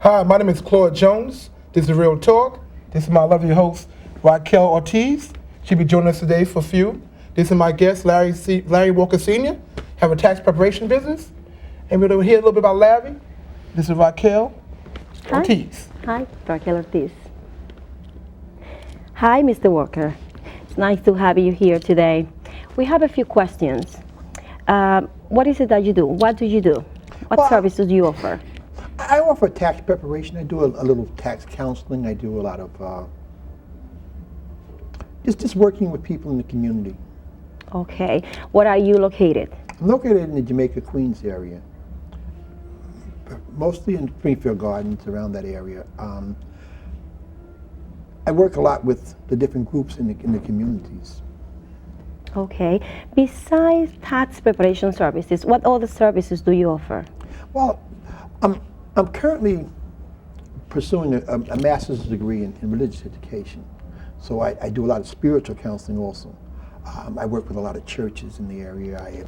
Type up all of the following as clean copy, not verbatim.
Hi, my name is Claude Jones. This is Real Talk. This is my lovely host, Rachael Ortiz. She'll be joining us today for a few. This is my guest, Larry Walker Sr., have a tax preparation business. And we're going to hear a little bit about Larry. This is Rachael Ortiz. Hi, Rachael Ortiz. Hi, Mr. Walker. It's nice to have you here today. We have a few questions. What is it that you do? What do you do? What services do you offer? I offer tax preparation. I do a little tax counseling. I do a lot of just working with people in the community. Okay. Where are you located? I'm located in the Jamaica, Queens area, mostly in Springfield Gardens, around that area. I work a lot with the different groups in the communities. Okay. Besides tax preparation services, what other services do you offer? Well, I'm currently pursuing a master's degree in religious education. So I do a lot of spiritual counseling also. I work with a lot of churches in the area.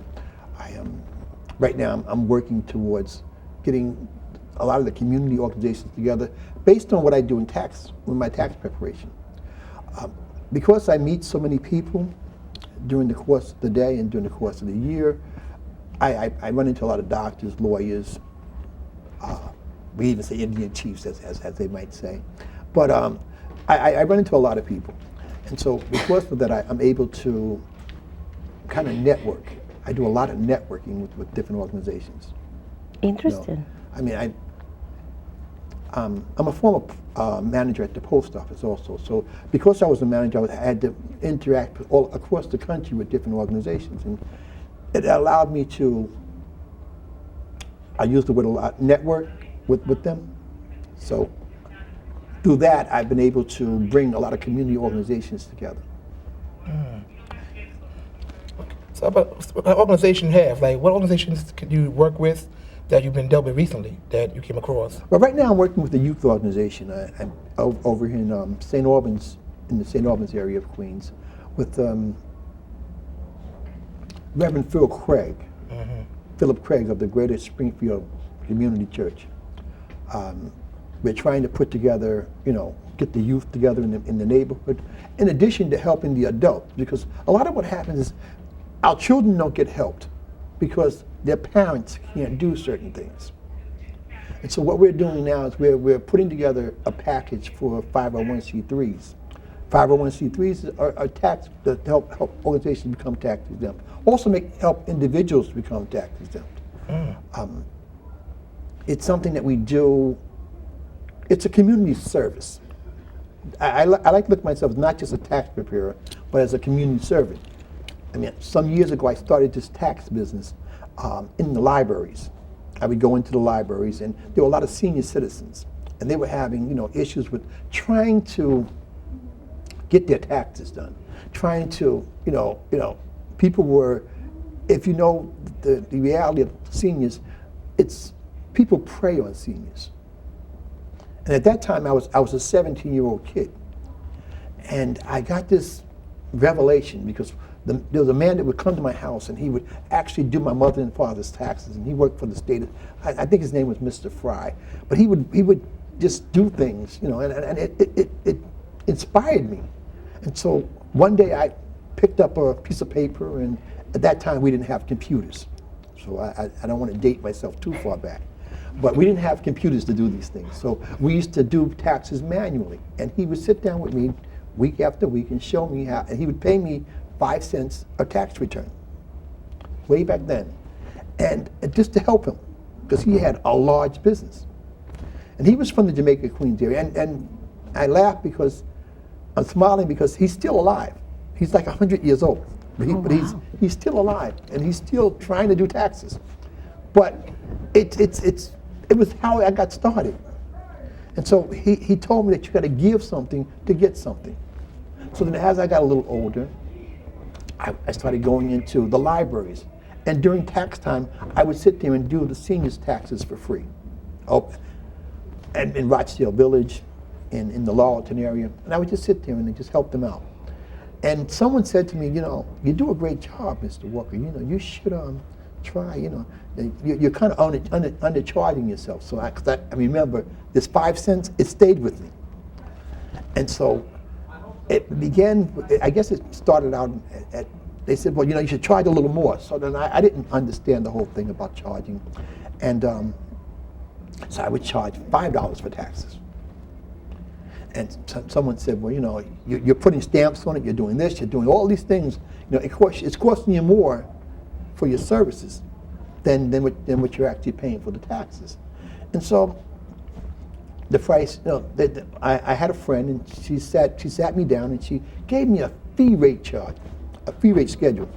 Right now I'm working towards getting a lot of the community organizations together based on what I do in with my tax preparation. Because I meet so many people during the course of the day and during the course of the year, I run into a lot of doctors, lawyers, we even say Indian chiefs, as they might say. But I run into a lot of people. And so because of that, I'm able to kind of network. I do a lot of networking with different organizations. Interesting. I mean, I'm a former manager at the post office also. So because I was a manager, I had to interact all across the country with different organizations. And it allowed me to, I use the word a lot, network with them. So through that, I've been able to bring a lot of community organizations together. So what organization you have? Like, what organizations can you work with that you've been dealt with recently that you came across? Well, right now I'm working with a youth organization. I'm over here in St. Albans, in the St. Albans area of Queens, with Reverend Philip Craig of the Greater Springfield Community Church. We're trying to put together, get the youth together in the neighborhood, in addition to helping the adults, because a lot of what happens is our children don't get helped because their parents can't do certain things. And so what we're doing now is we're putting together a package for 501c3s. 501c3s are tax to help organizations become tax exempt. Also help individuals become tax exempt. It's something that we do. It's a community service. I like to look at myself as not just a tax preparer, but as a community servant. I mean, some years ago I started this tax business in the libraries. I would go into the libraries, and there were a lot of senior citizens, and they were having issues with trying to get their taxes done, trying to people were, if you know the reality of seniors, it's people prey on seniors. And at that time I was a 17-year-old kid, and I got this revelation because there was a man that would come to my house, and he would actually do my mother and father's taxes, and he worked for the state. I think his name was Mr. Fry, but he would just do things, and it inspired me. And so one day I picked up a piece of paper, and at that time we didn't have computers, so I don't want to date myself too far back, but we didn't have computers to do these things. So we used to do taxes manually, and he would sit down with me week after week and show me how, and he would pay me 5 cents a tax return, way back then, and just to help him, because he had a large business. And he was from the Jamaica, Queens area, and I laugh because, I'm smiling because he's still alive. He's like 100 years old, but he's still alive, and he's still trying to do taxes. But it was how I got started. And so he told me that you got to give something to get something. So then as I got a little older, I started going into the libraries. And during tax time, I would sit there and do the seniors' taxes for free. And in Rochdale Village, in the Lawton area. And I would just sit there and just help them out. And someone said to me, you do a great job, Mr. Walker. You should try, you know. And you're kind of undercharging yourself. So I remember this 5 cents, it stayed with me. And so it began, I guess it started out at, they said, well, you know, you should charge a little more. So then I didn't understand the whole thing about charging. And so I would charge $5 for taxes. And someone said, well, you know, you're putting stamps on it, you're doing this, you're doing all these things. You know, it's costing you more for your services than what you're actually paying for the taxes. And so the price, you know, I had a friend, and she sat me down and she gave me a fee rate charge, a fee rate schedule.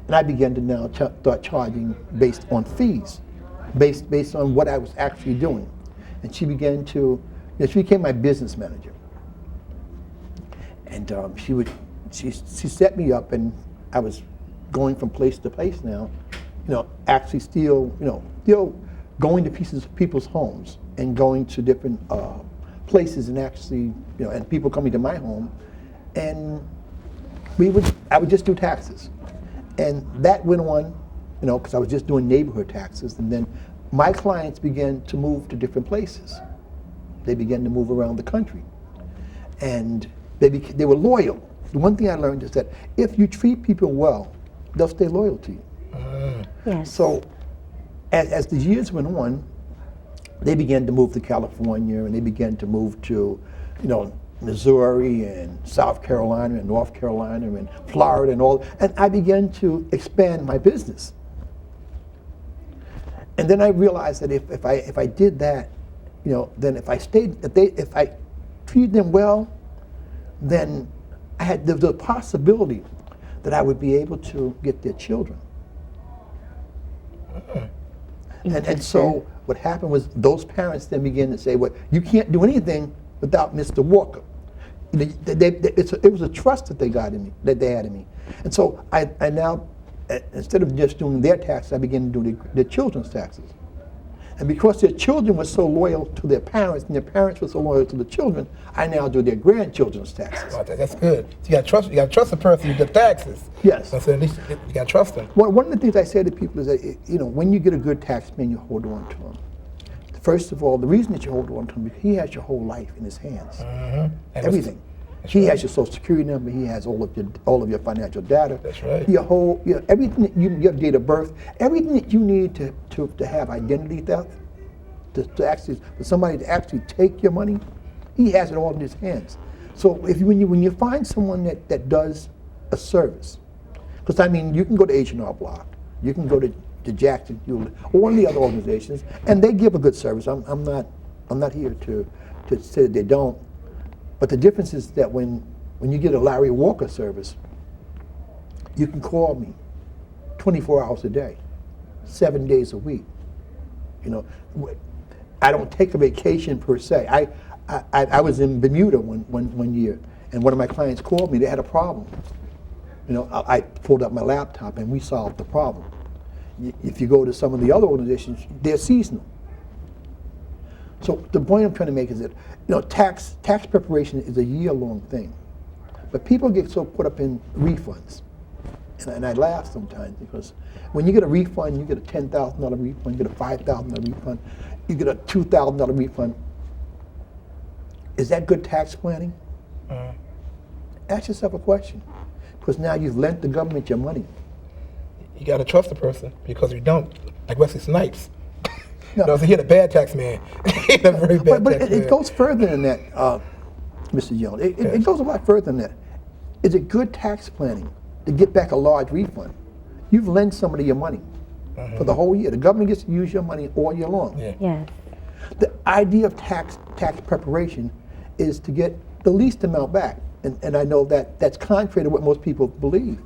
And I began to now start charging based on fees, based on what I was actually doing. And she began to, you know, she became my business manager. And she set me up, and I was going from place to place now, you know, actually still going to people's homes and going to different places, and actually, you know, and people coming to my home, and I would just do taxes. And that went on, you know, because I was just doing neighborhood taxes, and then my clients began to move to different places. They began to move around the country, and they were loyal. The one thing I learned is that if you treat people well, they'll stay loyal to you. Yes. So as the years went on, they began to move to California, and they began to move to, you know, Missouri and South Carolina and North Carolina and Florida and all. And I began to expand my business. And then I realized that if I did that, you know, then if I treated them well, then there was a possibility that I would be able to get their children. And so what happened was those parents then began to say, well, you can't do anything without Mr. Walker. You know, it was a trust that they had in me. And so I now, instead of just doing their taxes, I began to do their children's taxes. And because their children were so loyal to their parents, and their parents were so loyal to the children, I now do their grandchildren's taxes. Oh, that's good. So you got to trust the person you do taxes. Yes. So at least you got to trust them. One of the things I say to people is that, you know, when you get a good taxman, you hold on to him. First of all, the reason that you hold on to him is he has your whole life in his hands. Mm-hmm. Everything. He has your social security number. He has all of your financial data. That's right. Everything that your date of birth, everything that you need to have identity theft, for somebody to actually take your money, he has it all in his hands. So when you find someone that does a service, because I mean, you can go to H&R Block, you can go to Jackson Hewlett, or one of the other organizations, and they give a good service. I'm not here to say that they don't. But the difference is that when you get a Larry Walker service, you can call me 24 hours a day, 7 days a week. You know, I don't take a vacation per se. I was in Bermuda one year, and one of my clients called me. They had a problem. You know, I pulled up my laptop and we solved the problem. If you go to some of the other organizations, they're seasonal. So the point I'm trying to make is that, you know, tax preparation is a year-long thing, but people get so caught up in refunds, and I laugh sometimes because when you get a refund, you get a $10,000 refund, you get a $5,000 refund, you get a $2,000 refund. Is that good tax planning? Ask yourself a question, because now you've lent the government your money. You got to trust the person, because if you don't, like Wesley Snipes. No. No, so he's a bad tax man. He's a very bad But tax man. it goes further than that, Mr. Jones. It goes a lot further than that. Is it good tax planning to get back a large refund? You've lent somebody your money for the whole year. The government gets to use your money all year long. Yeah. Yes. The idea of tax preparation is to get the least amount back. And I know that's contrary to what most people believe.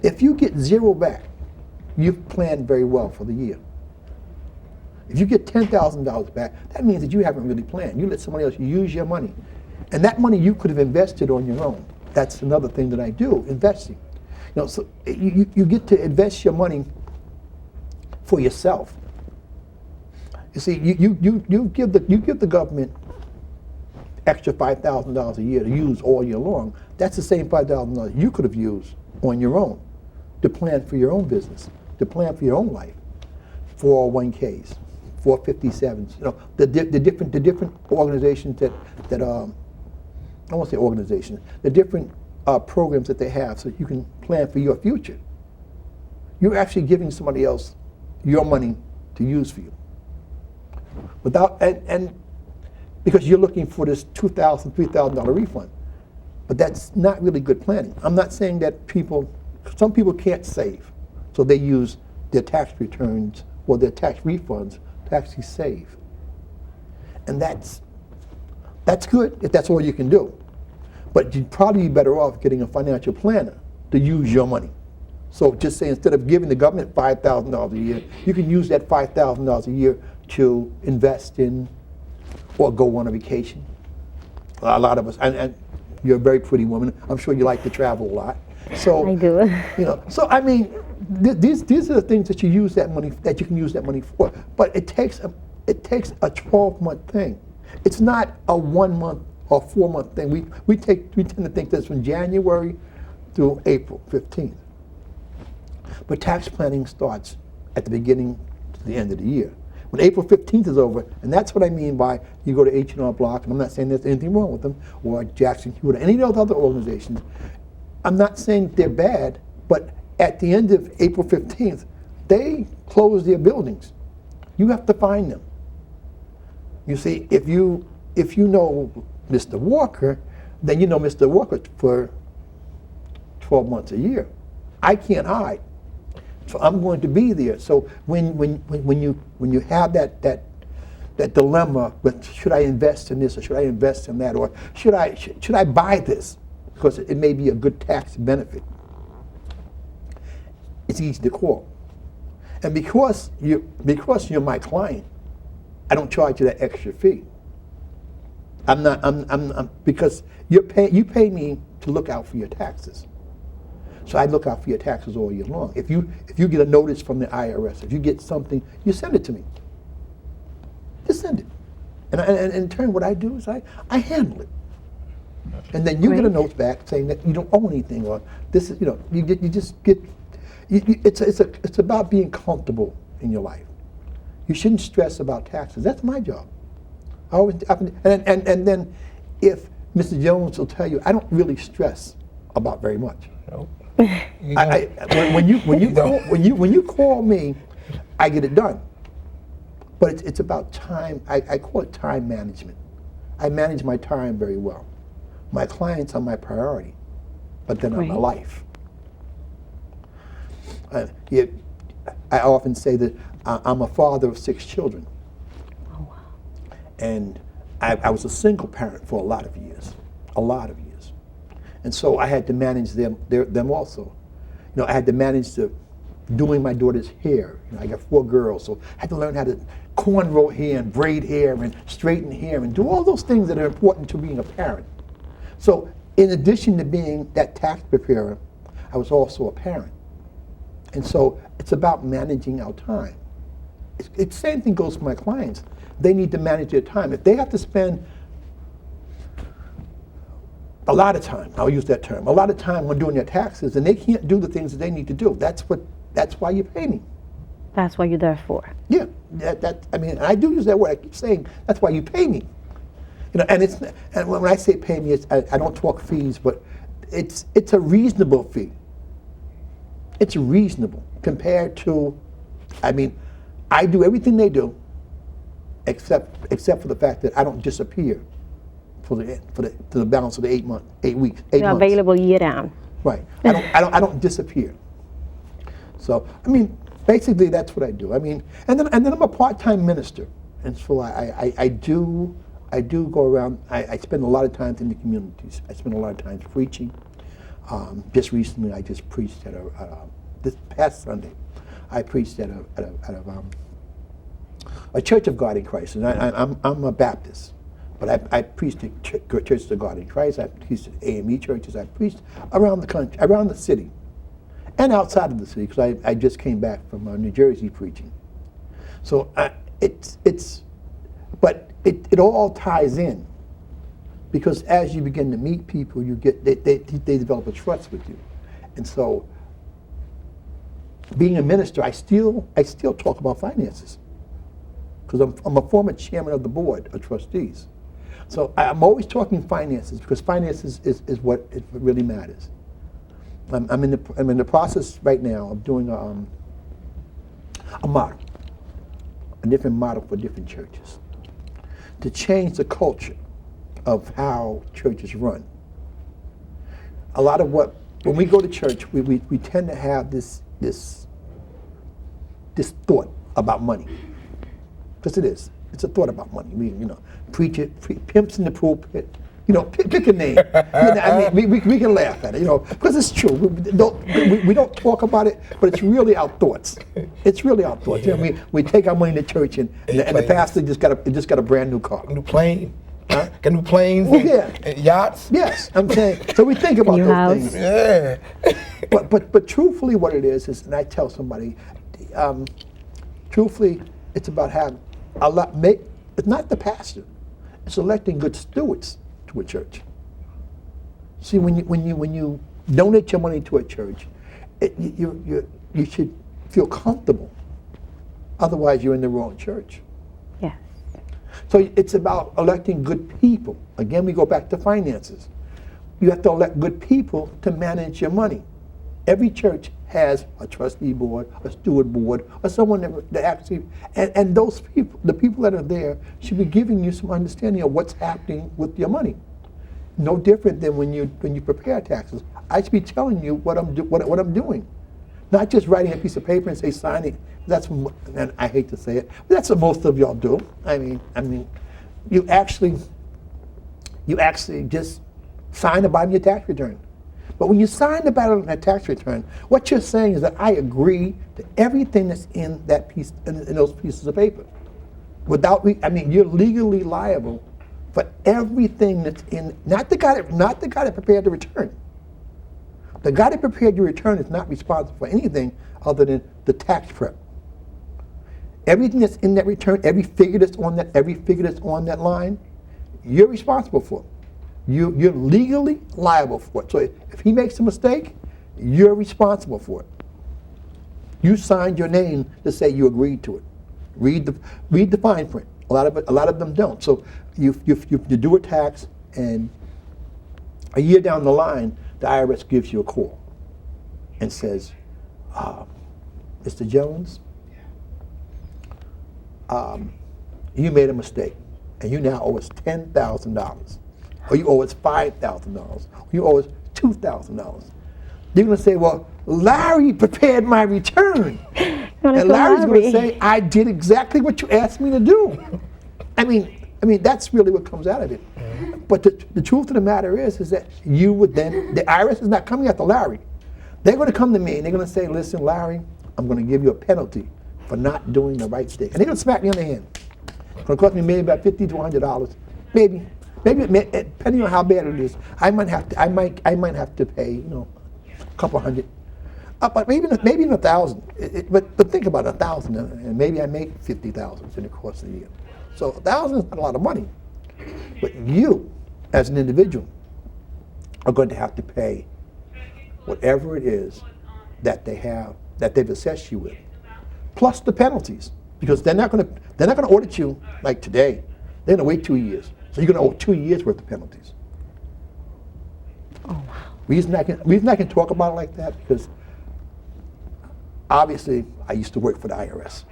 If you get zero back, you've planned very well for the year. If you get $10,000 back, that means that you haven't really planned. You let somebody else use your money. And that money you could have invested on your own. That's another thing that I do, investing. You know, so you get to invest your money for yourself. You see, you give the government extra $5,000 a year to use all year long. That's the same $5,000 you could have used on your own to plan for your own business, to plan for your own life. 401ks, 457s, the different organizations that I won't say organizations, the different programs that they have so you can plan for your future. You're actually giving somebody else your money to use for you. And because you're looking for this $2,000, $3,000 refund. But that's not really good planning. I'm not saying that some people can't save, so they use their tax returns or their tax refunds to actually save. And that's good if that's all you can do. But you'd probably be better off getting a financial planner to use your money. So just say instead of giving the government $5,000 a year, you can use that $5,000 a year to invest in or go on a vacation. A lot of us, and you're a very pretty woman. I'm sure you like to travel a lot. So I do. So I mean, these are the things that you use that money that you can use that money for. But it takes a 12-month thing. It's not a 1 month or 4 month thing. We tend to think that's from January through April 15th. But tax planning starts at the beginning to the end of the year. When April 15th is over, and that's what I mean by you go to H&R Block, and I'm not saying there's anything wrong with them, or Jackson Hewitt, or any of those other organizations. I'm not saying they're bad, but at the end of April 15th, they close their buildings. You have to find them. You see, if you know Mr. Walker, then you know Mr. Walker for 12 months a year. I can't hide. So I'm going to be there. So when you have that dilemma with should I invest in this or should I invest in that or should I buy this because it may be a good tax benefit, it's easy to call. And because you're my client, I don't charge you that extra fee. I'm because you pay me to look out for your taxes. So I look out for your taxes all year long. If you get a notice from the IRS, if you get something, you send it to me. Just send it. And in turn, what I do is I handle it. And then you get a note back saying that you don't owe anything, or this is you just get. It's about being comfortable in your life. You shouldn't stress about taxes. That's my job. And then if Mr. Jones will tell you, I don't really stress about very much. Nope. When you call me, I get it done. But it's about time. I call it time management. I manage my time very well. My clients are my priority, but then I'm my life. I often say that I'm a father of 6 children. Oh, wow. And I was a single parent for a lot of years. And so I had to manage them also. I had to manage doing my daughter's hair. I got 4 girls, so I had to learn how to cornrow hair and braid hair and straighten hair and do all those things that are important to being a parent. So in addition to being that tax preparer, I was also a parent. And so it's about managing our time. The same thing goes for my clients. They need to manage their time. If they have to spend a lot of time, I'll use that term, a lot of time on doing their taxes, and they can't do the things that they need to do. That's why you pay me. That's what you're there for. Yeah, I do use that word. I keep saying that's why you pay me. And when I say pay me, I don't talk fees, but it's a reasonable fee. It's reasonable compared to, I do everything they do, except for the fact that I don't disappear for the balance of the 8 months. You're available year round. Right. I don't disappear. So basically that's what I do. And then I'm a part-time minister, and so I do go around. I spend a lot of time in the communities. I spend a lot of time preaching. Just recently, I just preached at this past Sunday. I preached at a Church of God in Christ, and I'm a Baptist, but I preached at Churches of God in Christ. I preached at AME churches. I preached around the country, around the city, and outside of the city, because I just came back from New Jersey preaching. So but it all ties in, because as you begin to meet people, they develop a trust with you, and so being a minister, I still talk about finances because I'm a former chairman of the board of trustees. So I'm always talking finances because finances is what it really matters. I'm in the process right now of doing a model, a different model for different churches to change the culture of how churches run. A lot of when we go to church, we tend to have this thought about money, because it is. It's a thought about money. We, pimps in the pulpit. Pick a name. I mean, we can laugh at it, because it's true. We don't talk about it, but it's really our thoughts. It's really our thoughts. Yeah. We take our money to church, and the pastor just got a brand new car. New plane. Huh? Got new planes and yachts. Yes, I'm saying. So we think about New those house. things. Yeah. But truthfully, what it is, and I tell somebody, truthfully, it's about having it's not the pastor. It's electing good stewards to a church. See, when you donate your money to a church, you should feel comfortable. Otherwise, you're in the wrong church. Yes. So it's about electing good people. Again, we go back to finances. You have to elect good people to manage your money. Every church has a trustee board, a steward board, or someone that actually, and those people, the people that are there, should be giving you some understanding of what's happening with your money. No different than when you prepare taxes. I should be telling you what I'm doing, not just writing a piece of paper and say sign it. And I hate to say it, but that's what most of y'all do. I mean, you actually just sign about your tax return. But when you sign the ballot on that tax return, what you're saying is that I agree to everything that's in that piece, in those pieces of paper. You're legally liable for everything that's in. Not the guy that prepared the return. The guy that prepared your return is not responsible for anything other than the tax prep. Everything that's in that return, every figure that's on that line, you're responsible for. You're legally liable for it. So if he makes a mistake, you're responsible for it. You signed your name to say you agreed to it. Read the fine print. A lot of them don't. So you do a tax, and a year down the line, the IRS gives you a call and says, Mr. Jones, you made a mistake, and you now owe us $10,000. Or you owe us $5,000, or you owe us $2,000. They're going to say, well, Larry prepared my return. And Larry's going to say, I did exactly what you asked me to do. I mean, that's really what comes out of it. But the truth of the matter is that you would then, the IRS is not coming after Larry. They're going to come to me and they're going to say, listen, Larry, I'm going to give you a penalty for not doing the right thing. And they're going to smack me on the hand. It's going to cost me maybe about $50 to $100, maybe. Maybe depending on how bad it is, I might have to pay, a couple hundred, but maybe not 1,000. But think about 1,000, and maybe I make 50,000 in the course of the year. So 1,000 is not a lot of money. But you, as an individual, are going to have to pay whatever it is that they've assessed you with, plus the penalties, because they're not going to audit you like today. They're going to wait 2 years. So you're going to owe 2 years worth of penalties. Oh, wow. Reason I can talk about it like that because obviously I used to work for the IRS.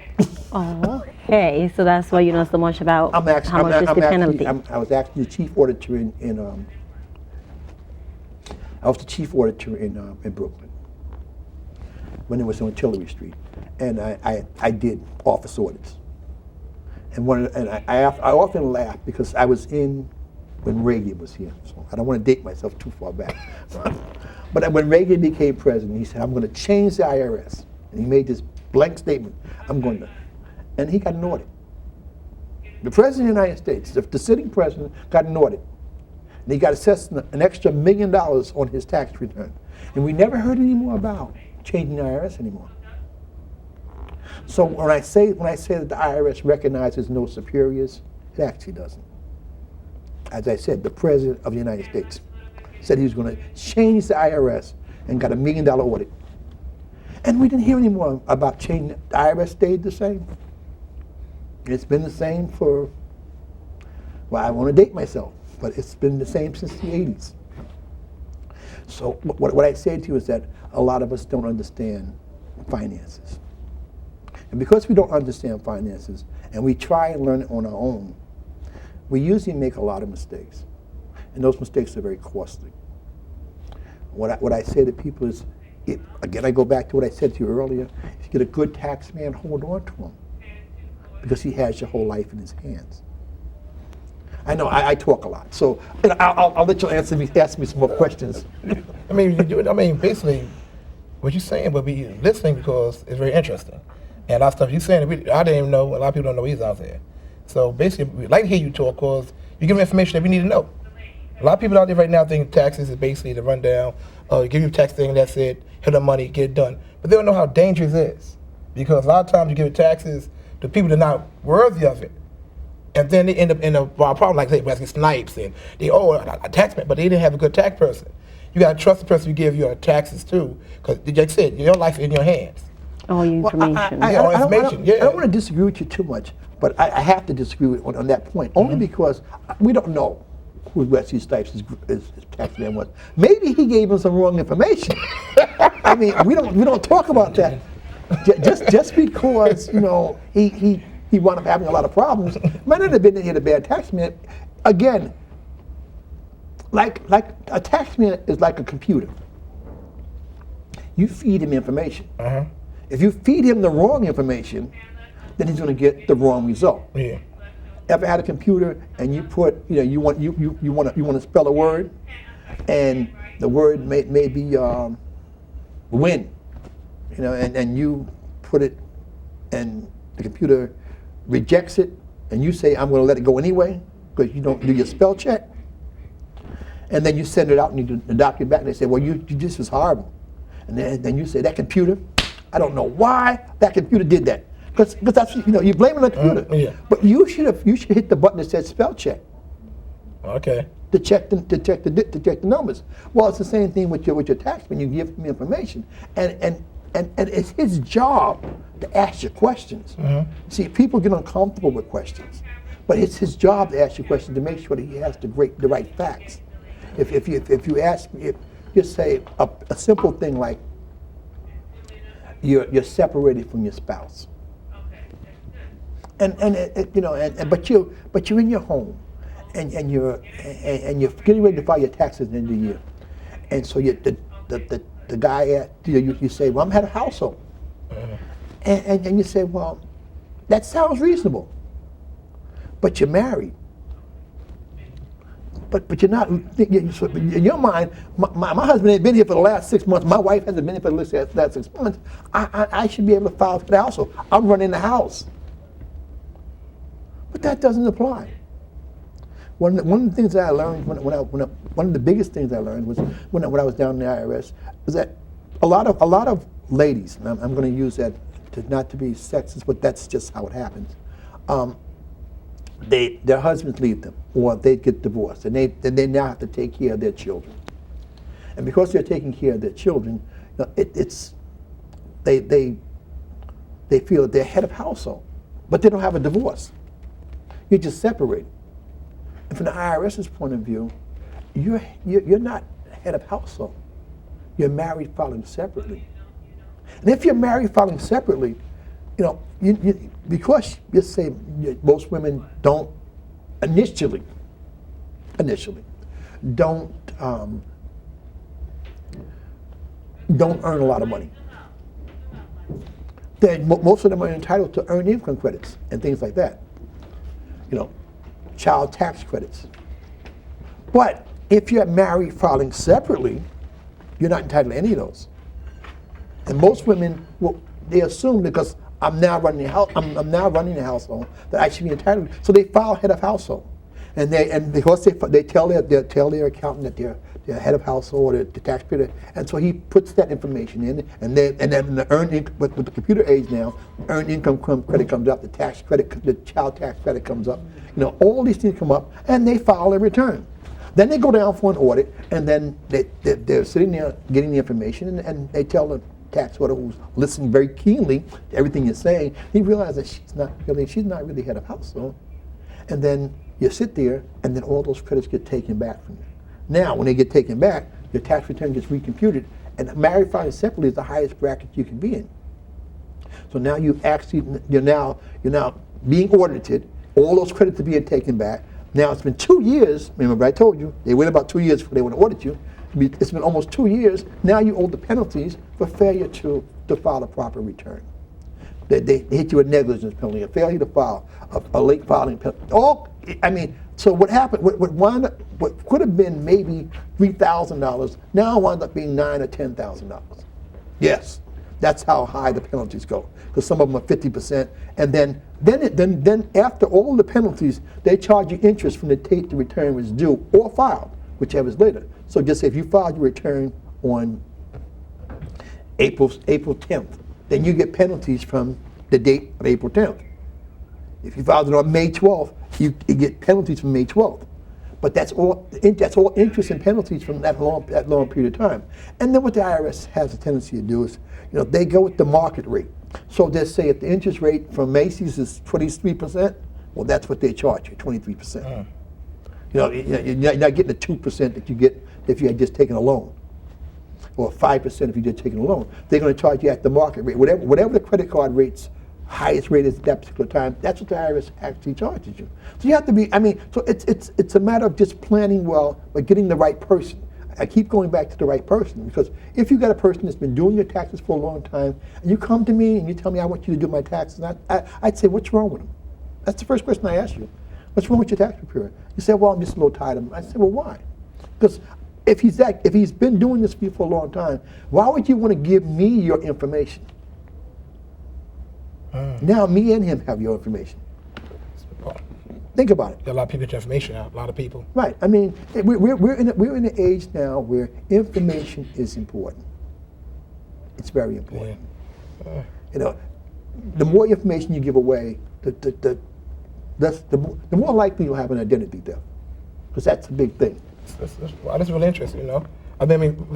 Oh, okay. So that's why you know so much about how much is the penalty. I was actually the chief auditor in Brooklyn when it was on Tillery Street, and I did office audits. And I often laugh because I was in when Reagan was here, so I don't want to date myself too far back. But when Reagan became president, he said, I'm going to change the IRS. And he made this blank statement, and he got an audit. The president of the United States, the sitting president, got an audit. And he got assessed an extra $1 million on his tax return. And we never heard any more about changing the IRS anymore. So when I say that the IRS recognizes no superiors, it actually doesn't. As I said, the President of the United States said he was going to change the IRS and got $1 million audit. And we didn't hear any more about change. The IRS stayed the same. It's been the same for, well, I want to date myself, but it's been the same since the 80s. So what I say to you is that a lot of us don't understand finances. And because we don't understand finances, and we try and learn it on our own, we usually make a lot of mistakes. And those mistakes are very costly. What I say to people is, again, I go back to what I said to you earlier, if you get a good tax man, hold on to him. Because he has your whole life in his hands. I know, I talk a lot, so I'll let you ask me some more questions. I mean, basically, what you're saying will be listening because it's very interesting. And a lot of stuff you're saying, I didn't even know, a lot of people don't know he's out there. So basically, we'd like to hear you talk because you give them information that we need to know. A lot of people out there right now think taxes is basically the rundown, give you a tax thing, that's it, hit the money, get it done. But they don't know how dangerous it is. Because a lot of times you give taxes to people that are not worthy of it. And then they end up in a problem like say Wesley Snipes and they a tax man, but they didn't have a good tax person. You gotta trust the person you give your taxes to, because like I said, your life is in your hands. All your information. I Yeah. don't want to disagree with you too much, but I have to disagree on that point, only because we don't know who Wesley Snipes' tax man was. Maybe he gave him some wrong information. I mean, we don't talk about that. Just because he wound up having a lot of problems, might not have been that he had a bad tax man. Again, like a tax man is like a computer. You feed him information. If you feed him the wrong information, then he's going to get the wrong result. Yeah. Ever had a computer and you put, you want to spell a word, and the word may be win, and you put it, and the computer rejects it, and you say, I'm going to let it go anyway, because you don't do your spell check. And then you send it out and you do the document back, and they say, well, you just was horrible. And then you say, that computer, I don't know why that computer did that. Because that's, you're blaming the computer. Yeah. But you should hit the button that said spell check. Okay. To check the numbers. Well, it's the same thing with your taxman. You give him information, and it's his job to ask you questions. See, people get uncomfortable with questions, but it's his job to ask you questions to make sure that he has the right facts. If you ask me, if you say a simple thing like you're separated from your spouse, but you're in your home. And you're getting ready to file your taxes at the end of the year, and so the guy you say, well, I'm head of household, and you say, well, that sounds reasonable, but you're married, but you're not. In your mind, my husband ain't been here for the last 6 months. My wife hasn't been here for the last 6 months. I should be able to file for the household. I'm running the house, but that doesn't apply. One of the things that I learned one of the biggest things I learned was when I was down in the IRS was that a lot of ladies, and I'm going to use that not to be sexist, but that's just how it happens. Their husbands leave them, or they get divorced, and they now have to take care of their children. And because they're taking care of their children, they feel that they're head of household, but they don't have a divorce. You're just separated. And from the IRS's point of view, you're not head of household. You're married filing separately. And if you're married filing separately, because you say most women don't initially don't earn a lot of money. Most of them are entitled to earned income credits and things like that. Child tax credits. But if you're married filing separately, you're not entitled to any of those. And most women, they assume because I'm now running the household that I should be entitled. So they file head of household, and because they tell their accountant that they're head of household or the taxpayer, and so he puts that information in, and then the earned income with the computer age now, earned income credit comes up, the tax credit, the child tax credit comes up. All these things come up, and they file a return. Then they go down for an audit, and then they're sitting there getting the information, and they tell tax auditor who's listening very keenly to everything you're saying, he realizes that she's not really head of household. And then you sit there, and then all those credits get taken back from you. Now, when they get taken back, your tax return gets recomputed, and married filing separately is the highest bracket you can be in. So now you're now being audited. All those credits are being taken back. Now it's been 2 years. Remember, I told you they wait about 2 years before they want to audit you. It's been almost 2 years. Now you owe the penalties for failure to file a proper return. They hit you with negligence penalty, a failure to file, a late filing penalty. So what happened? What could have been maybe $3,000 now wound up being $9,000 or $10,000. Yes, that's how high the penalties go. Because some of them are 50%, and then after all the penalties, they charge you interest from the date the return was due or filed, whichever is later. So just say if you filed your return on April 10th, then you get penalties from the date of April 10th. If you filed it on May 12th, you get penalties from May 12th. But that's all interest and penalties from that long period of time. And then what the IRS has a tendency to do is, they go with the market rate. So they say if the interest rate from Macy's is 23%, well, that's what they charge you, 23%. You're not getting the 2% that you get if you had just taken a loan, or 5% if you just taken a loan. They're going to charge you at the market rate, whatever the credit card rate's highest rate is at that particular time. That's what the IRS actually charges you. So you have to be. So it's a matter of just planning well, but getting the right person. I keep going back to the right person, because if you got a person that's been doing your taxes for a long time, and you come to me and you tell me I want you to do my taxes, I'd say, what's wrong with them? That's the first question I ask you. What's wrong with your tax preparer? You say, well, I'm just a little tired of him. I say, well, why? Because if he's been doing this for a long time, why would you want to give me your information? Now me and him have your information. Think about it. A lot of people get your information out. A lot of people. Right. We're in an age now where information is important. It's very important. Yeah. The more information you give away, the more likely you'll have an identity theft, because that's a big thing. That's really interesting.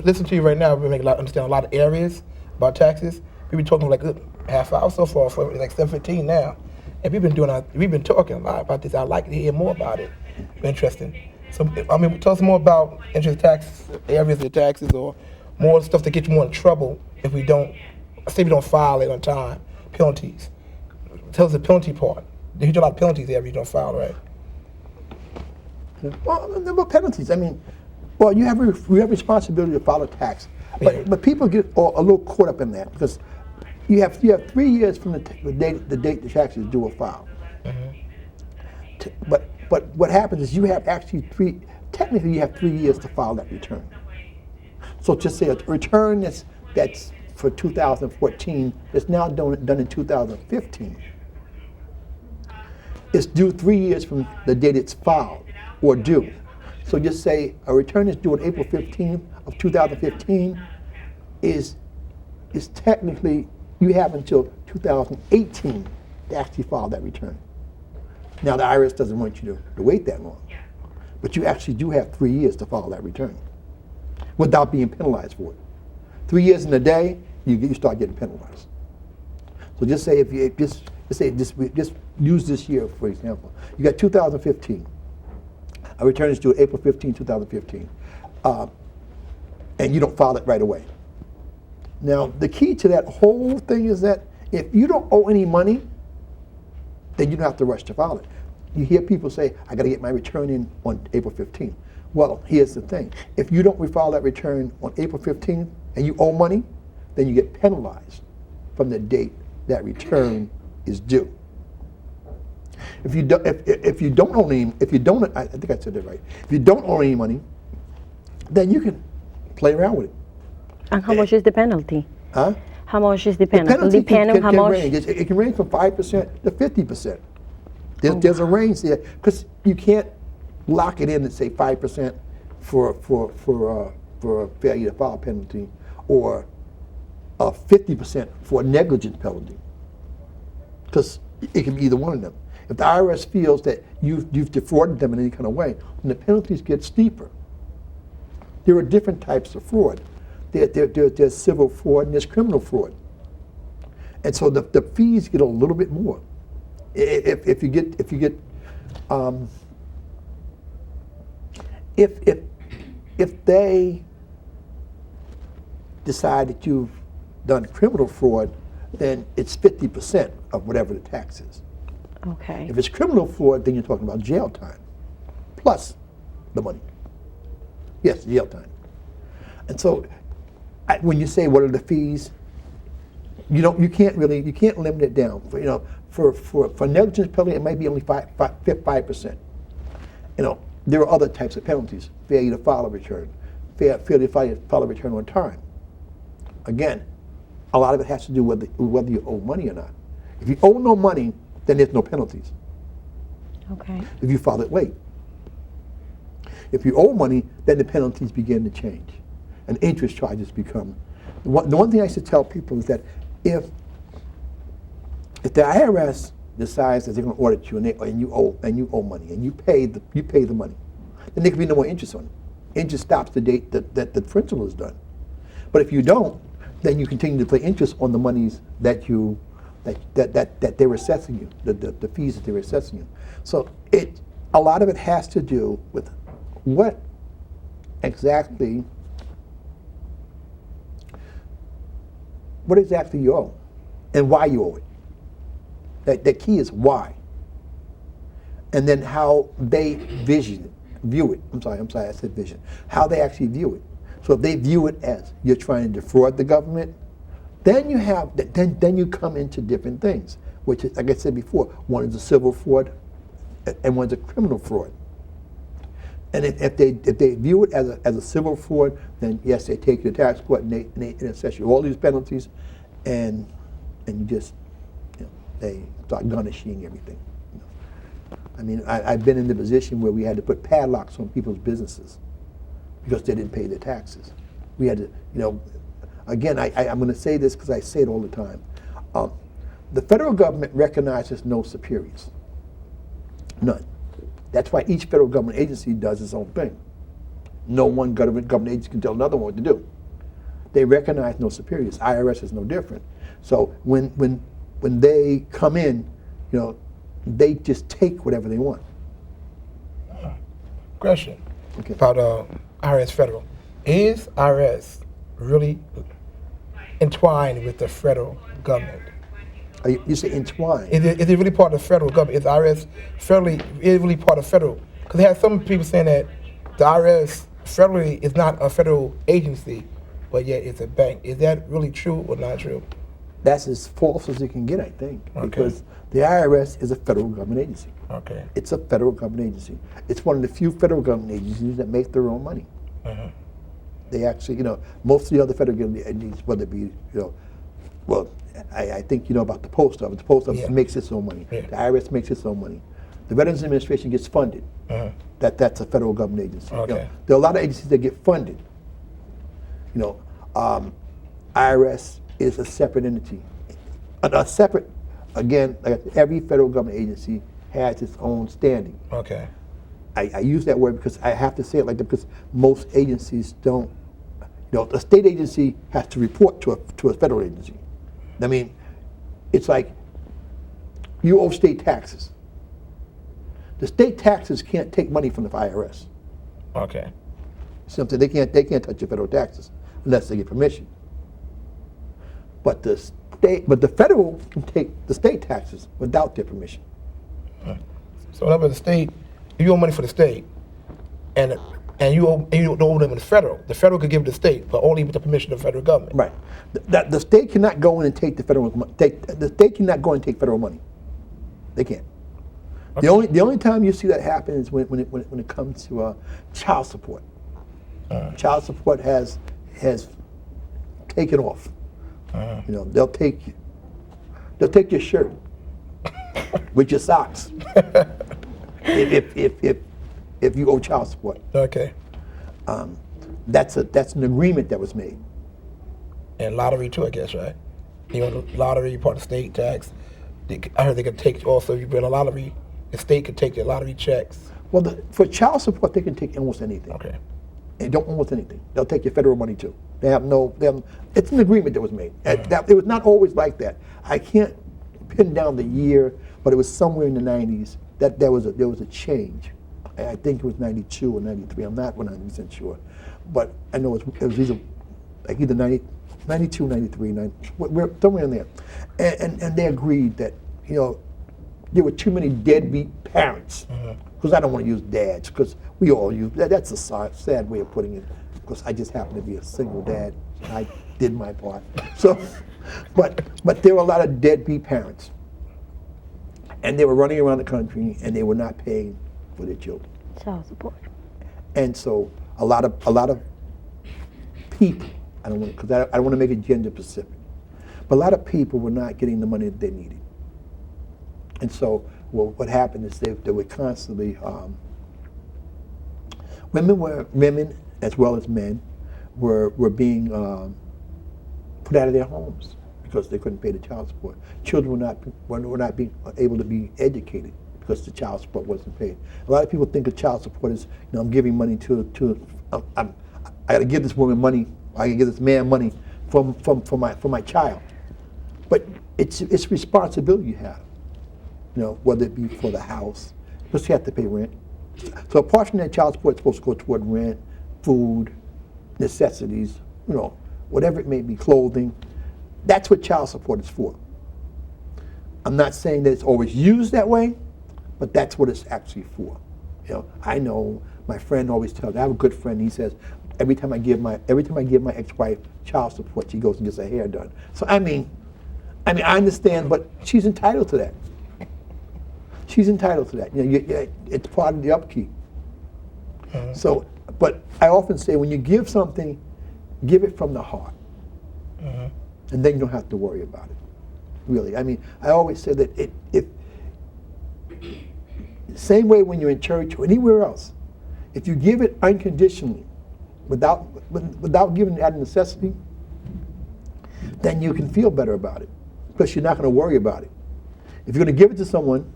Listen to you right now. We understand a lot of areas about taxes. We've been talking like a half hour so far, for like 7:15 now. And we've been talking a lot about this. I'd like to hear more about it. Interesting. So, tell us more about interest tax areas of taxes, or more stuff that gets you more in trouble if we don't file it on time. Penalties. Tell us the penalty part. There's a lot of penalties there if you don't file, right? Well, there were penalties. You have responsibility to file a tax, but people get a little caught up in that, because you have 3 years from the date the tax is due or filed. But what happens is you have technically you have 3 years to file that return. So just say a return that's for 2014 that's now done in 2015. It's due 3 years from the date it's filed or due. So just say a return is due on April 15th of 2015 is technically, you have until 2018 to actually file that return. Now the IRS doesn't want you to wait that long, but you actually do have 3 years to file that return without being penalized for it. 3 years in a day, you start getting penalized. So just say just use this year for example. You got 2015. A return is due April 15, 2015, and you don't file it right away. Now, the key to that whole thing is that if you don't owe any money, then you don't have to rush to file it. You hear people say, I got to get my return in on April 15th. Well, here's the thing. If you don't refile that return on April 15th and you owe money, then you get penalized from the date that return is due. If you don't owe any, I think I said that right. If you don't owe any money, then you can play around with it. And how much is the penalty? Huh? How much is the penalty? The penalty Depending on how much? range. It can range from 5% to 50%. There's a range there, because you can't lock it in and say 5% for a failure to file penalty, or 50% for a negligence penalty, because it can be either one of them. If the IRS feels that you've defrauded them in any kind of way, then the penalties get steeper. There are different types of fraud. there's civil fraud and there's criminal fraud. And so the fees get a little bit more. If they decide that you've done criminal fraud, then it's 50% of whatever the tax is. Okay. If it's criminal fraud, then you're talking about jail time, plus the money. Yes, jail time. And so, when you say what are the fees, you can't limit it down. For negligence penalty, it might be only 5%. There are other types of penalties: failure to file a return, failure to file a return on time. Again, a lot of it has to do with whether you owe money or not. If you owe no money, then there's no penalties. Okay. If you file it late. If you owe money, then the penalties begin to change, and interest charges become. The one thing I should tell people is that if the IRS decides that they're going to audit you and you owe money and you pay the money, then there can be no more interest on it. Interest stops the date that the principal is done. But if you don't, then you continue to pay interest on the monies that they're assessing you, the fees that they're assessing you. So a lot of it has to do with what exactly you owe and why you owe it. The key is why. And then how they view it. I'm sorry, I said vision. How they actually view it. So if they view it as you're trying to defraud the government, then you come into different things, which is, like I said before, one is a civil fraud and one's a criminal fraud. And if they view it as a civil fraud, then yes, they take you to tax court and they assess you all these penalties, and you just, they start garnishing everything. I mean, I've been in the position where we had to put padlocks on people's businesses because they didn't pay their taxes. We had to, again, I'm going to say this because I say it all the time. The federal government recognizes no superiors, none. That's why each federal government agency does its own thing. No one government agency can tell another one what to do. They recognize no superiors. IRS is no different. So when they come in, they just take whatever they want. Question Okay. about IRS federal. Is IRS really entwined with the federal government? You say entwined. Is it really part of the federal government? Is IRS really part of federal? Because they have some people saying that the IRS federally is not a federal agency, but yet it's a bank. Is that really true or not true? That's as false as it can get, I think, Okay. because the IRS is a federal government agency. Okay. It's a federal government agency. It's one of the few federal government agencies that make their own money. Uh-huh. They actually, most of the other federal government agencies, whether it be, well, I think you know about the post office. The post office Yeah. makes its own money. Yeah. The IRS makes its own money. The Veterans Administration gets funded. Uh-huh. That's a federal government agency. Okay. There are a lot of agencies that get funded. IRS is a separate entity. A separate, again, like every federal government agency has its own standing. Okay. I use that word because I have to say it like that because most agencies don't. A state agency has to report to a federal agency. I mean, it's like you owe state taxes. The state taxes can't take money from the IRS. Okay. Something they can't touch your federal taxes unless they get permission. But the federal can take the state taxes without their permission. So in other words, the state, if you owe money for the state, and you don't owe them in the federal could give it to the state, but only with the permission of the federal government. Right. The state cannot go in and take the federal the state cannot go and take federal money. They can't. Okay. The only time you see that happen is when it comes to child support. Child support has taken off. They'll take your shirt with your socks if you owe child support. Okay. That's an agreement that was made. And lottery too, I guess, right? Lottery, part of state tax. I heard they could take also, if you build a lottery, the state could take your lottery checks. Well, for child support, they can take almost anything. Okay. They don't almost anything. They'll take your federal money too. They have no. It's an agreement that was made. It was not always like that. I can't pin down the year, but it was somewhere in the 90s that there was a change. I think it was 92 or 93. I'm not 100% sure, but I know it was either 92, 93, we're somewhere in there, and they agreed that there were too many deadbeat parents. Because I don't want to use dads, because we all use that. That's a sad way of putting it. Because I just happen to be a single dad. I did my part. So, but there were a lot of deadbeat parents, and they were running around the country, and they were not paying for their children. Child support. And so a lot of people, I don't want to make it gender specific, but a lot of people were not getting the money that they needed. And so what happened is they were constantly women as well as men were being put out of their homes because they couldn't pay the child support. Children were not being able to be educated because the child support wasn't paid. A lot of people think of child support as, I'm giving money I got to give this woman money, I got to give this man money for my child. But it's responsibility you have, whether it be for the house, because you have to pay rent. So a portion of that child support is supposed to go toward rent, food, necessities, whatever it may be, clothing. That's what child support is for. I'm not saying that it's always used that way, but that's what it's actually for. I know my friend always tells me, I have a good friend, he says, every time I give my ex-wife child support, she goes and gets her hair done. So I I understand, but she's entitled to that. She's entitled to that. It's part of the upkeep. So, but I often say, when you give something, give it from the heart, and then you don't have to worry about it. Really, I always say that if same way when you're in church or anywhere else, if you give it unconditionally, without giving it out of necessity, then you can feel better about it, because you're not going to worry about it. If you're going to give it to someone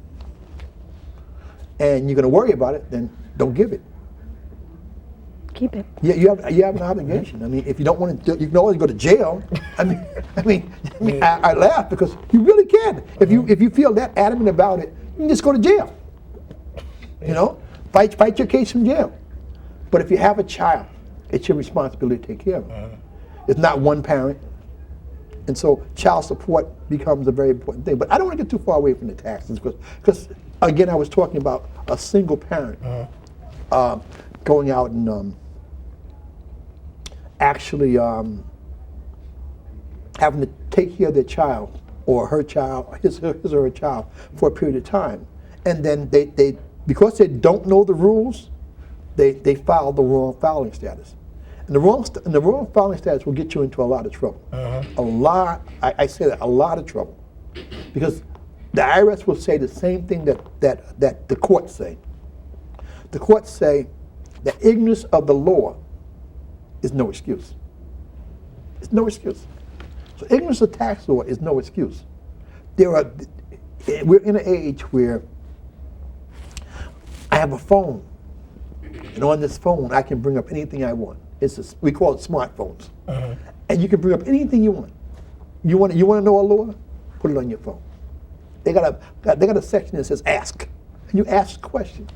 and you're going to worry about it, then don't give it. Keep it. Yeah, you have an obligation. If you don't want to, you can always go to jail. I laugh because you really can. If you feel that adamant about it, you can just go to jail. Fight your case from jail. But if you have a child, it's your responsibility to take care of it. It's not one parent. And so child support becomes a very important thing. But I don't want to get too far away from the taxes, because again, I was talking about a single parent going out and actually having to take care of their child or her child, his or her child, for a period of time. And then they because they don't know the rules, they file the wrong filing status. And the wrong filing status will get you into a lot of trouble. A lot, I say that, a lot of trouble. Because the IRS will say the same thing that the courts say. The courts say that ignorance of the law is no excuse. It's no excuse. So ignorance of tax law is no excuse. We're in an age where I have a phone, and on this phone I can bring up anything I want. We call it smartphones, and you can bring up anything you want. You want to know a law? Put it on your phone. They got a section that says ask, and you ask questions.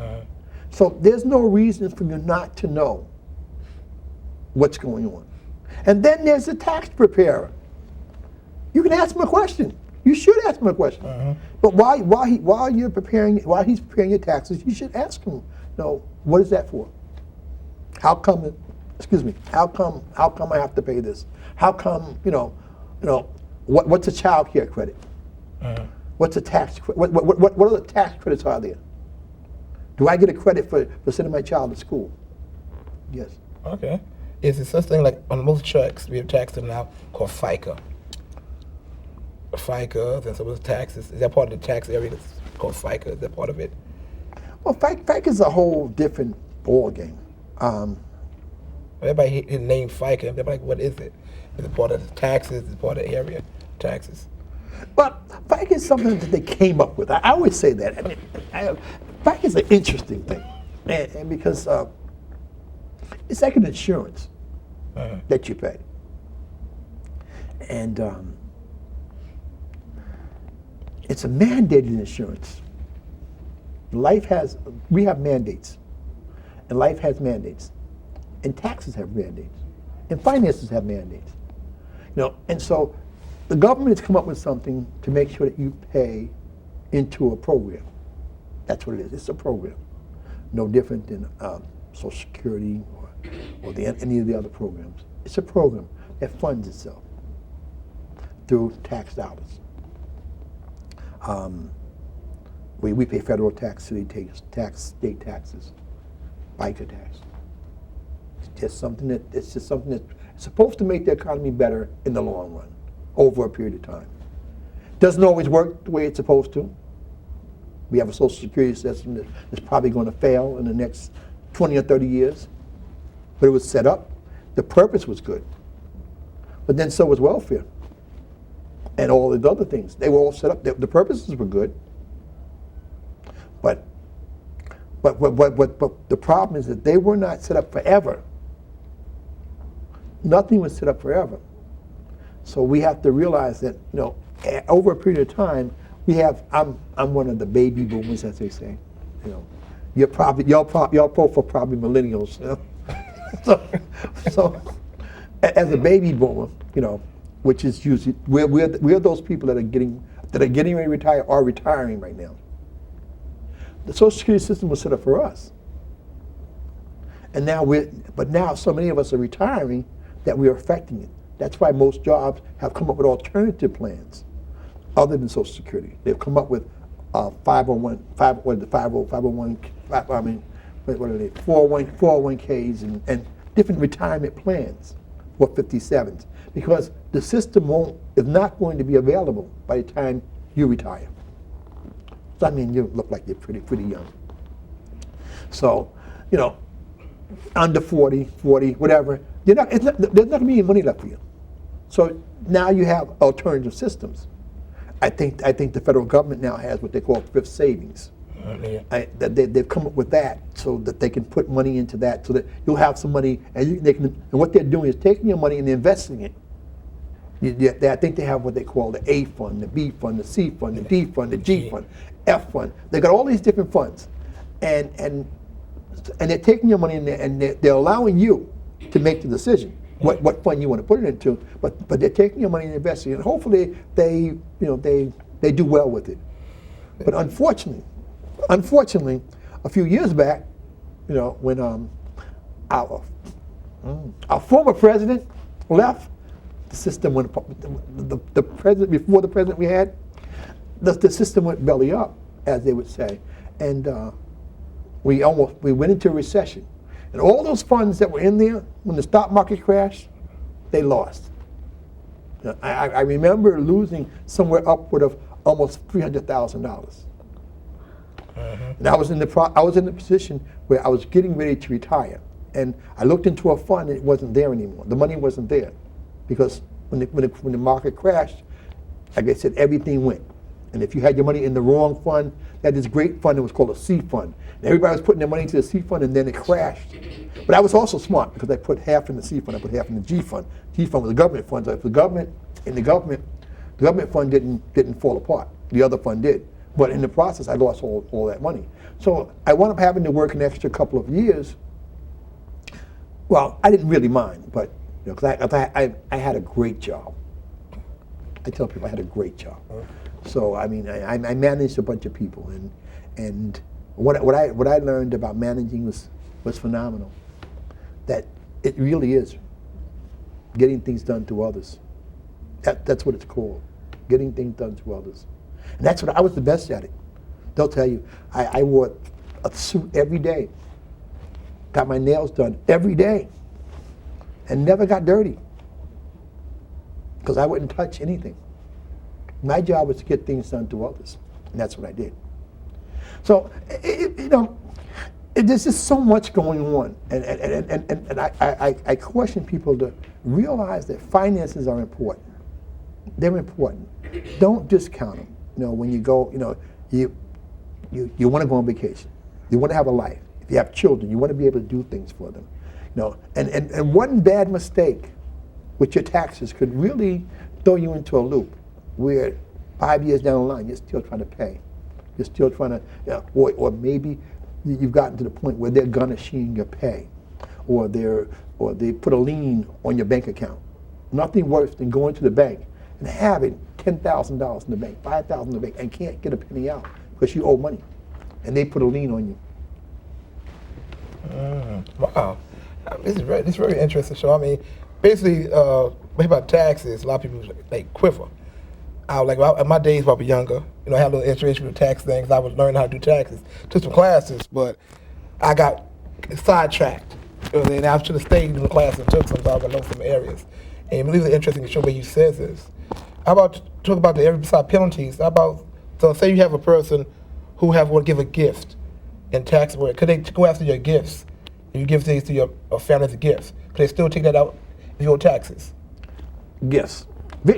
So there's no reason for you not to know what's going on. And then there's the tax preparer. You can ask him a question. You should ask him a question. But while he's preparing your taxes, you should ask him, what is that for? How come I have to pay this? How come, what's a child care credit? What's a tax what other tax credits are there? Do I get a credit for sending my child to school? Yes. Okay. Is there such thing like on most checks we have taxes now called FICA? FICA and some of the taxes. Is that part of the tax area that's called FICA? Is that part of it? Well, FICA is a whole different ball game. Everybody named FICA. They're like, what is it? Is it part of the taxes? Is it part of the area taxes? But FICA is something that they came up with. I always say that. FICA is an interesting thing, and because it's like an insurance that you pay. And it's a mandated insurance. We have mandates, and life has mandates, and taxes have mandates, and finances have mandates. And so the government has come up with something to make sure that you pay into a program. That's what it is. It's a program, no different than Social Security or any of the other programs. It's a program that funds itself through tax dollars. We pay federal tax, city tax, state taxes, FICA tax. It's just something that's supposed to make the economy better in the long run, over a period of time. Doesn't always work the way it's supposed to. We have a Social Security system that's probably going to fail in the next 20 or 30 years. But it was set up. The purpose was good. But then so was welfare. And all the other things. They were all set up. The purposes were good. But the problem is that they were not set up forever. Nothing was set up forever. So we have to realize that, over a period of time, I'm one of the baby boomers, as they say. Y'all both are probably millennials. So as a baby boomer, which is usually we're those people that are getting ready to retire or retiring right now. The Social Security system was set up for us, and now so many of us are retiring that we are affecting it. That's why most jobs have come up with alternative plans other than Social Security. They've come up with 401ks and different retirement plans for 57s, because the system is not going to be available by the time you retire. So you look like you're pretty young. So, under 40, whatever, there's not going to be any money left for you. So now you have alternative systems. I think the federal government now has what they call thrift savings. They've come up with that so that they can put money into that, so that you'll have some money, and what they're doing is taking your money and investing it. I think they have what they call the A fund, the B fund, the C fund, the D fund, the G fund, F fund. They've got all these different funds, and they're taking your money and they're allowing you to make the decision what fund you want to put it into. But they're taking your money and investing it, and hopefully they do well with it. But unfortunately, a few years back, when our former president left, the system went, the president, before the president we had, the system went belly up, as they would say. And we went into a recession. And all those funds that were in there, when the stock market crashed, they lost. I remember losing somewhere upward of almost $300,000. And I was in the position where I was getting ready to retire, and I looked into a fund and it wasn't there anymore. The money wasn't there, because when the market crashed, like I said, everything went. And if you had your money in the wrong fund, that is great fund, it was called a C fund. And everybody was putting their money into the C fund, and then it crashed. But I was also smart, because I put half in the C fund, I put half in the G fund. G fund was a government fund, so if the government fund didn't fall apart. The other fund did. But in the process, I lost all that money. So I wound up having to work an extra couple of years. Well, I didn't really mind, but because I had a great job. I tell people I had a great job. So I managed a bunch of people, and what I learned about managing was phenomenal. That it really is getting things done to others. That's what it's called, getting things done to others. And that's what I was the best at it. They'll tell you, I wore a suit every day, got my nails done every day, and never got dirty, because I wouldn't touch anything. My job was to get things done to others, and that's what I did. So, there's just so much going on, and I caution people to realize that finances are important. They're important. Don't discount them. When you go, you want to go on vacation. You want to have a life. If you have children, you want to be able to do things for them. And one bad mistake with your taxes could really throw you into a loop where 5 years down the line, you're still trying to pay. You're still trying to, or maybe you've gotten to the point where they're garnishing your pay, or they put a lien on your bank account. Nothing worse than going to the bank and having $10,000 in the bank, $5,000 in the bank, and can't get a penny out because you owe money, and they put a lien on you. Wow, this is very interesting show. I mean, basically, about taxes, a lot of people like quiver. In my days when I was younger, I had a little information with tax things. I was learning how to do taxes, took some classes, but I got sidetracked. And I should have stayed in the class and took some, so I would know some areas. And it really interesting to show where you says this. How about talk about the area beside penalties? How about, so say you have a person who want to give a gift in tax work. Could they go after your gifts? You give things to your family as a gift. Could they still take that out of your taxes? Gifts.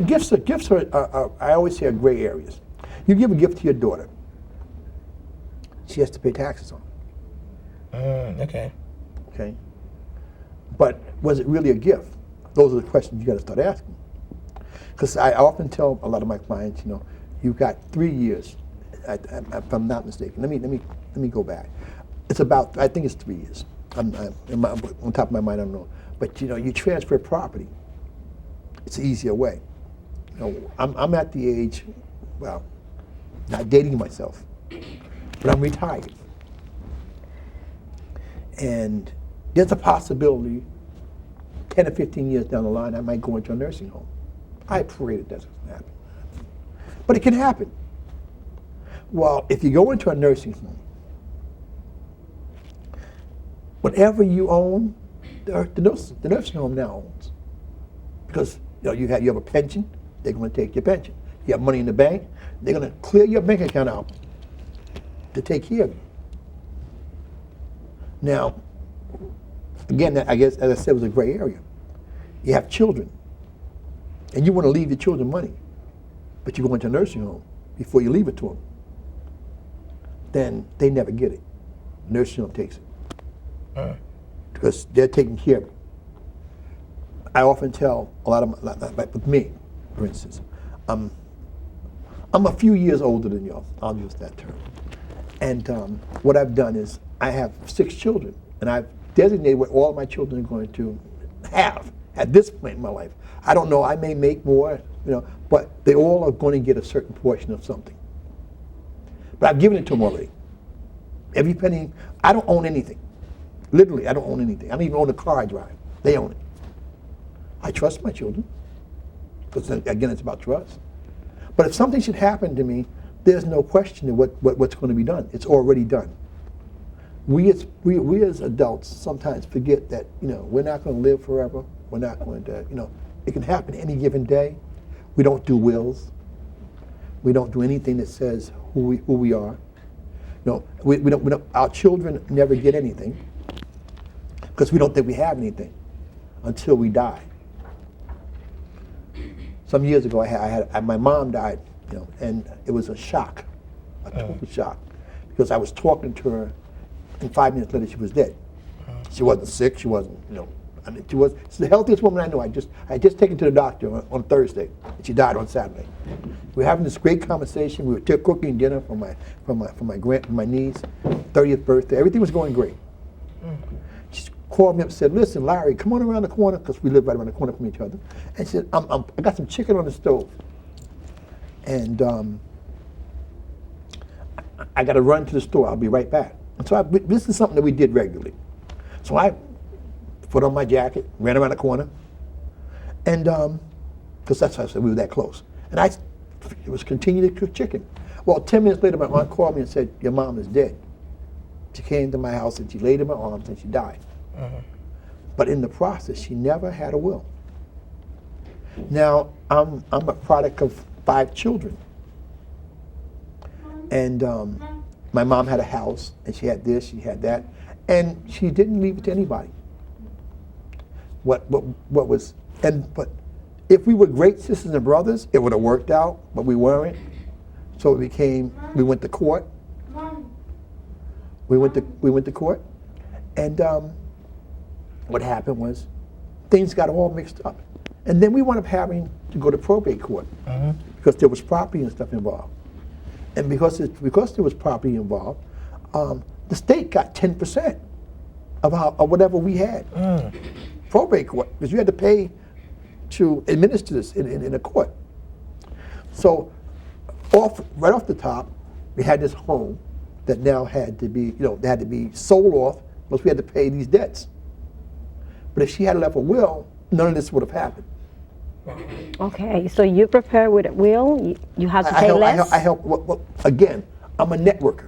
Gifts are I always say, are gray areas. You give a gift to your daughter, she has to pay taxes on it. Okay. Okay. But was it really a gift? Those are the questions you got to start asking. Because I often tell a lot of my clients, you've got 3 years, if I'm not mistaken. Let me go back. It's about, I think it's 3 years. On top of my mind, I don't know. But you transfer property. It's an easier way. I'm at the age, well, not dating myself, but I'm retired. And there's a possibility 10 or 15 years down the line, I might go into a nursing home. I pray that doesn't happen. But it can happen. Well, if you go into a nursing home, whatever you own, the nursing home now owns. Because you have a pension, they're going to take your pension. You have money in the bank, they're going to clear your bank account out to take care of you. Now, again, I guess, as I said, it was a gray area. You have children, and you want to leave your children money, but you go into a nursing home before you leave it to them. Then they never get it. Nursing home takes it. Because they're taking care of it. I often tell a lot of like with me, for instance, I'm a few years older than y'all. I'll use that term. And what I've done is I have 6 children, and I've designated what all my children are going to have at this point in my life. I don't know, I may make more, but they all are going to get a certain portion of something. But I've given it to them already. Every penny, I don't own anything. Literally, I don't own anything. I don't even own the car I drive. They own it. I trust my children, because again, it's about trust. But if something should happen to me, there's no question of what's going to be done. It's already done. We as adults sometimes forget that we're not going to live forever. We're not going to it can happen any given day. We don't do wills. We don't do anything that says who we are. We don't. Our children never get anything because we don't think we have anything until we die. Some years ago, my mom died, and it was a shock, a total shock, because I was talking to her, and 5 minutes later she was dead. She wasn't sick. She wasn't, she's the healthiest woman I know. I had just taken to the doctor on Thursday, and she died on Saturday. We were having this great conversation. We were cooking dinner for my niece, 30th birthday. Everything was going great. She called me up and said, "Listen, Larry, come on around the corner," because we live right around the corner from each other. And she said, I got some chicken on the stove. And I got to run to the store. I'll be right back. And so this is something that we did regularly. So I put on my jacket, ran around the corner, and because that's how I said we were that close. And it was continuing to cook chicken. Well, 10 minutes later, my aunt called me and said, "Your mom is dead." She came to my house and she laid in my arms and she died. But in the process, she never had a will. Now, I'm a product of 5 children. And my mom had a house, and she had this, she had that, and she didn't leave it to anybody. But if we were great sisters and brothers, it would have worked out, but we weren't. So we went to court. We went to court, and what happened was things got all mixed up. And then we wound up having to go to probate court because there was property and stuff involved. And because there was property involved, the state got 10% of whatever we had. Probate court, because you had to pay to administer this in a court. So right off the top, we had this home that now had to be, they had to be sold off because we had to pay these debts. But if she had left a will, none of this would have happened. Okay, so you prepare with a will, you have to pay less? I help, well, again, I'm a networker.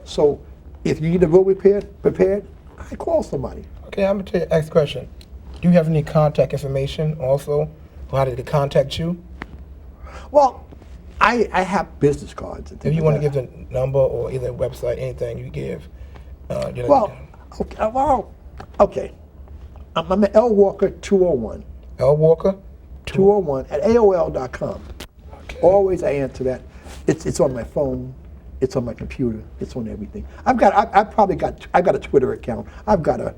So if you need a will prepared, I call somebody. Okay, I'm going to ask a question. Do you have any contact information also? Or how did they contact you? Well, I have business cards. And If you want to give the number or either website, anything you give. Okay. I'm at L Walker 201. L Walker? 201 at AOL.com. Okay. Always I answer that. It's on my phone. It's on my computer. It's on everything. I've got a Twitter account. I've got a,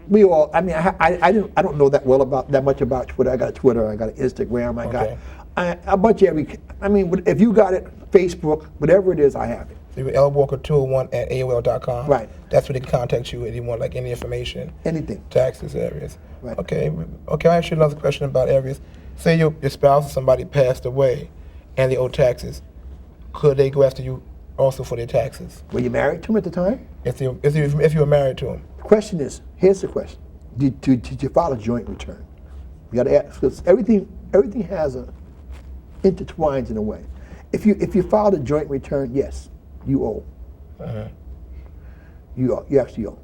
we all. I mean, I don't know that much about Twitter. I got a Twitter. I got an Instagram. I got a bunch of every. I mean, if you got it, Facebook, whatever it is, I have it. So you're L Walker 201 at AOL.com. Right. That's where they can contact you if you want like any information. Anything. Taxes, areas. Right. Okay. Okay. I ask you another question about areas. Say your spouse or somebody passed away, and they owe taxes. Could they go after you also for their taxes? Were you married to him at the time? If you were married to him. The question is, here's the question: Did you file a joint return? You got to ask, because everything has intertwines in a way. If you filed a joint return, yes, you owe. You actually owe.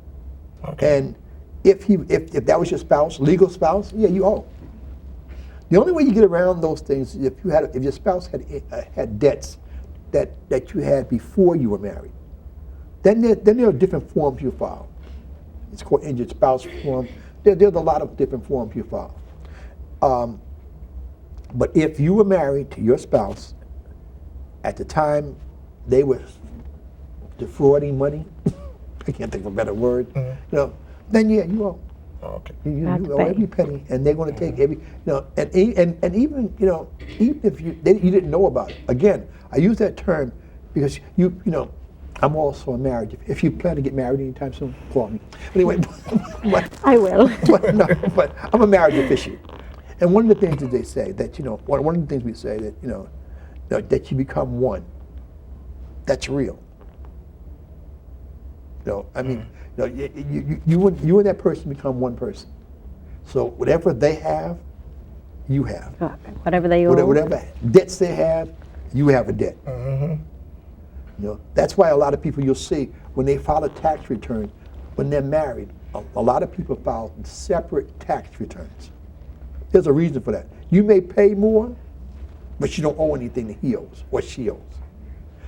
Okay. And if that was your spouse, legal spouse, yeah, you owe. The only way you get around those things is if your spouse had debts that you had before you were married. Then there are different forms you file. It's called injured spouse form. There's a lot of different forms you file. But if you were married to your spouse at the time they were defrauding money, I can't think of a better word, then yeah, you owe. Okay. You owe every penny, and they're going to take every, and even even if you didn't know about it. Again, I use that term because I'm also a marriage. If you plan to get married anytime soon, call me. Anyway, I will. but I'm a marriage officiant, and one of the things that they say that one of the things we say that that you become one. That's real. I mean. You and that person become one person. So whatever they have, you have. Whatever they owe. Whatever debts they have, you have a debt. That's why a lot of people you'll see when they file a tax return, when they're married, a lot of people file separate tax returns. There's a reason for that. You may pay more, but you don't owe anything that he owes or she owes.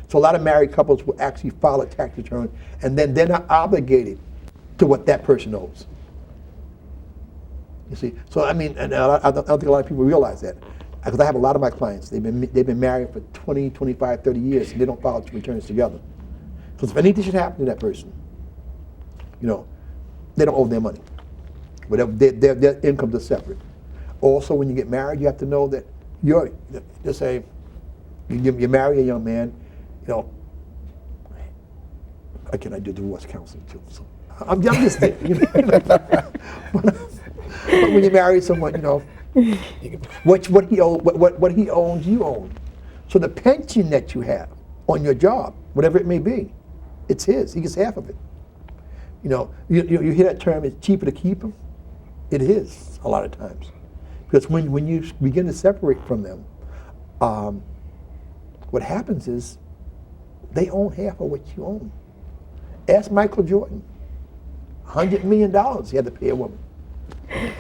So a lot of married couples will actually file a tax return, and then they're not obligated to what that person owes. You see? So I mean, and I don't think a lot of people realize that. Because I have a lot of my clients, they've been married for 20, 25, 30 years, and they don't file returns together. Because if anything should happen to that person, they don't owe their money. Whatever their incomes are separate. Also, when you get married, you have to know that just say, you marry a young man. Again, I do divorce counseling too, so I'm just there. But when you marry someone, what he owns, you own. So the pension that you have on your job, whatever it may be, it's his. He gets half of it. You hear that term, it's cheaper to keep him. It is a lot of times, because when you begin to separate from them, what happens is they own half of what you own. Ask Michael Jordan. $100 million he had to pay a woman.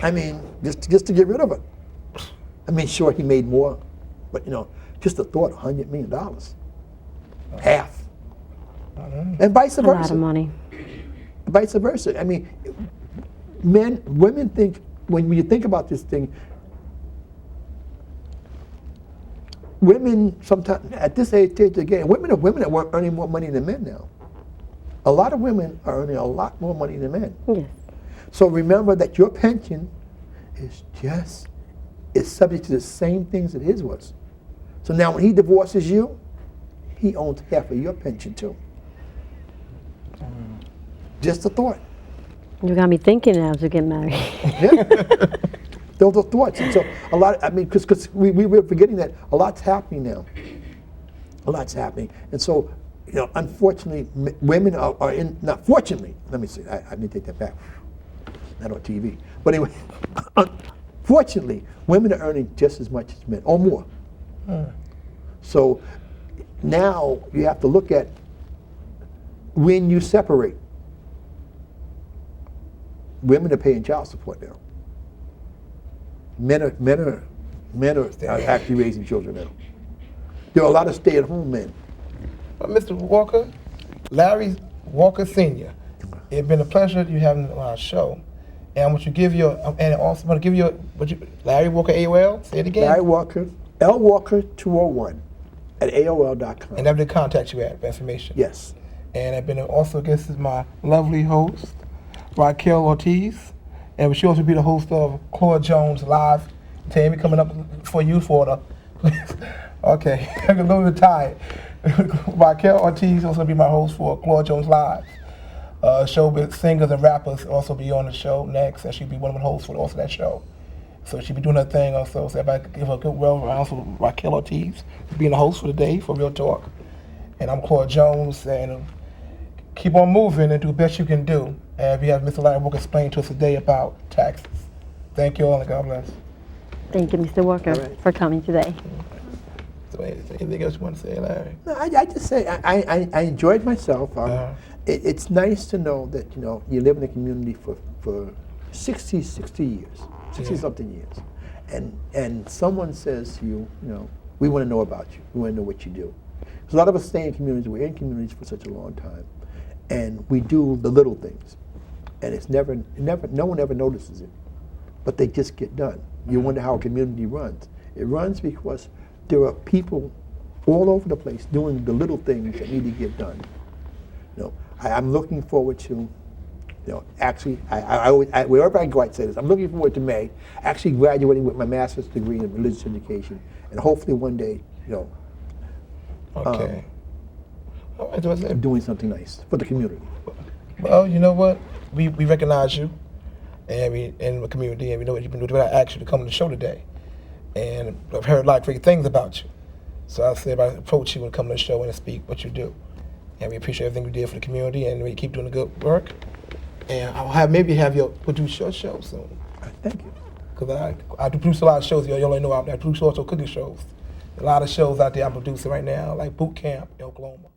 I mean, just to get rid of it. I mean, sure, he made more, but just the thought, $100 million. Half. And vice versa. A lot of money. Vice versa. I mean, women think, when you think about this thing, women sometimes, at this age again, women are earning more money than men now. A lot of women are earning a lot more money than men. Yes. So remember that your pension is just is subject to the same things that his was. So now when he divorces you, he owns half of your pension too. Just a thought. You got me thinking as we get married. Yeah. Those are thoughts. And so a lot, because we're forgetting that a lot's happening now. A lot's happening. And so, unfortunately, women are in, not fortunately, let me say, I need to take that back. Not on TV. But anyway, unfortunately, women are earning just as much as men, or more. So now you have to look at when you separate. Women are paying child support now. Men are actually raising children now. There are a lot of stay-at-home men. Mr. Walker, Larry Walker Sr., it's been a pleasure you having on our show. And I want you to give your, and also want to give your, Larry Walker AOL, say it again. Larry Walker, L Walker 201 at AOL.com. And that's the contact you had for information. Yes. And I've been also, this is my lovely host, Rachael Ortiz. And she also be the host of Claude Jones Live. Tammy coming up for you for the, okay, I'm a little bit tired. Rachael Ortiz also be my host for Claude Jones Live. Show with singers and rappers also be on the show next, and she'll be one of the hosts for also that show. So she'll be doing her thing also. So everybody give her a good well round for Rachael Ortiz being the host for the day for Real Talk. And I'm Claude Jones, and keep on moving and do the best you can do. And we have Mr. Larry Walker explain to us today about taxes. Thank you all, and God bless. Thank you, Mr. Walker, for coming today. So anything else you want to say, Larry? No, I just say I enjoyed myself. It's nice to know that you live in a community for 60 years, 60 something years, and someone says to you, we want to know about you, we want to know what you do. Because a lot of us stay in communities. We're in communities for such a long time, and we do the little things, and it's no one ever notices it, but they just get done. You wonder how a community runs. It runs because there are people all over the place doing the little things that need to get done. I'm looking forward to, actually, wherever I go, I'd say this. I'm looking forward to May, actually graduating with my master's degree in religious education, and hopefully one day, Okay. All right, doing something nice for the community. Well, you know what? We recognize you, and we in the community, and we know what you've been doing. I asked you to come on the show today, and I've heard a lot of great things about you. So I said, I approach you and come on the show and speak what you do. And we appreciate everything you did for the community, and we keep doing the good work. And I'll maybe have you produce your show soon. Thank you. Because I produce a lot of shows. You only know I produce also cooking shows. A lot of shows out there I'm producing right now, like Boot Camp in Oklahoma.